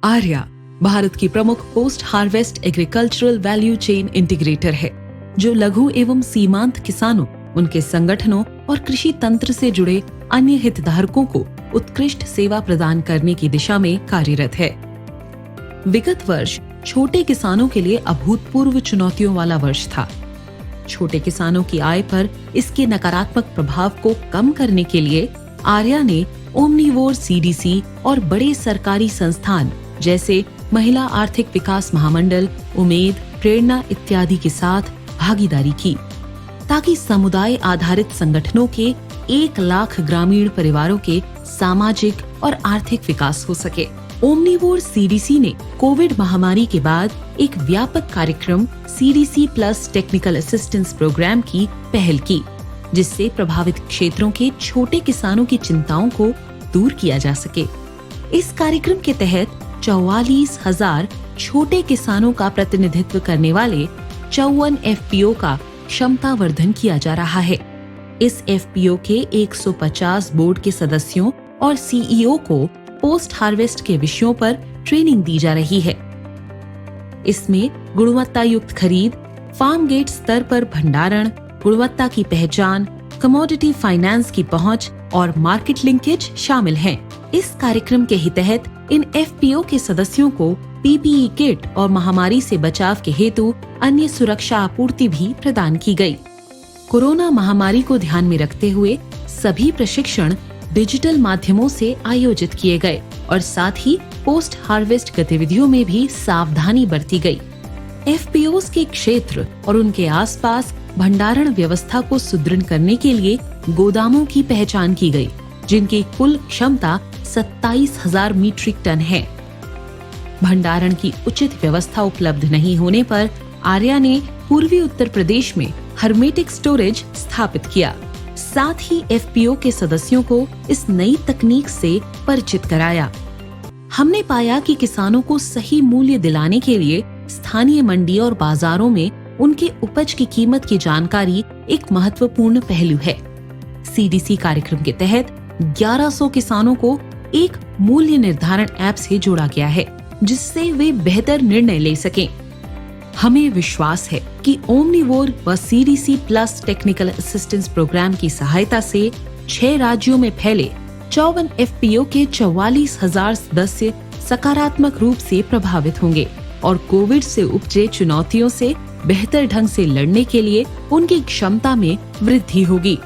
आर्या भारत की प्रमुख post harvest agricultural value chain integrator है, जो लघु एवं सीमांत किसानों, उनके संगठनों और कृषि तंत्र से जुड़े अन्य हितधारकों को उत्कृष्ट सेवा प्रदान करने की दिशा में कार्यरत है। विगत वर्ष छोटे किसानों के लिए अभूतपूर्व चुनौतियों वाला वर्ष था। छोटे किसानों की आय पर इसके नकारात्मक प्रभाव को कम करने के लिए आर्या ने ओमनीवोर सीडीसी और बड़े सरकारी संस्थान जैसे महिला आर्थिक विकास महामंडल, उमेद, प्रेरणा इत्यादि के साथ भागीदारी की, ताकि समुदाय आधारित संगठनों के 1 लाख ग्रामीण परिवारों के सामाजिक और आर्थिक विकास हो सके। ओमनीवोर सीडीसी ने कोविड महामारी के बाद एक व्यापक कार्यक्रम CDC plus technical assistance program की पहल की, जिससे प्रभावित क्षेत्रों के छोटे किसानों की चिंताओं को दूर किया जा सके। इस कार्यक्रम के तहत 44,000 छोटे किसानों का प्रतिनिधित्व करने वाले 54 एफपीओ का क्षमता वर्धन किया जा रहा है। इस एफपीओ के 150 बोर्ड के सदस्यों और सीईओ को पोस्ट हार्वेस्ट के विषयों पर ट्रेनिंग दी जा रही है। इसमें गुणवत्ता युक्त खरीद, फार्म गेट स्तर पर भंडारण, गुणवत्ता की पहचान, कमोडिटी फाइनेंस की पहुंच और मार्केट लिंकेज शामिल हैं। इस कार्यक्रम के ही तहत इन एफपीओ के सदस्यों को पीपीई किट और महामारी से बचाव के हेतु अन्य सुरक्षा आपूर्ति भी प्रदान की गई। कोरोना महामारी को ध्यान में रखते हुए सभी प्रशिक्षण डिजिटल माध्यमों से आयोजित किए गए और साथ ही पोस्ट हार्वेस्ट गतिविधियों में भी सावधानी बरती गई। एफपीओस के क्षेत्र और उनके आसपास भंडारण व्यवस्था को सुदृढ़ करने के लिए गोदामों की पहचान की गई, जिनकी कुल क्षमता 27,000 मीट्रिक टन है। भंडारण की उचित व्यवस्था उपलब्ध नहीं होने पर आर्या ने पूर्वी उत्तर प्रदेश में हर्मेटिक स्टोरेज स्थापित किया। साथ ही एफपीओ के सदस्यों को इस नई तकनीक से परिचित कराया। हमने पाया कि किसानों को सही मूल्य दिलाने के लिए स्थानीय मंडी और बाजारों में उनके उपज की कीमत की जानकारी एक महत्वपूर्ण पहलू है। सीडीसी कार्यक्रम के तहत 1100 किसानों को एक मूल्य निर्धारण ऐप से जोड़ा गया है, जिससे वे बेहतर निर्णय ले सकें। हमें विश्वास है कि ओमनीवोर व CDC plus technical assistance program की सहायता से 6 राज्यों में फैले 54 एफपीओ के 44,000 सदस्य सकारात्मक रूप से प्रभावित होंगे और कोविड से उपजे चुनौतियों से बेहतर ढंग से लड़ने के लिए उनकी क्षमता में वृद्धि होगी।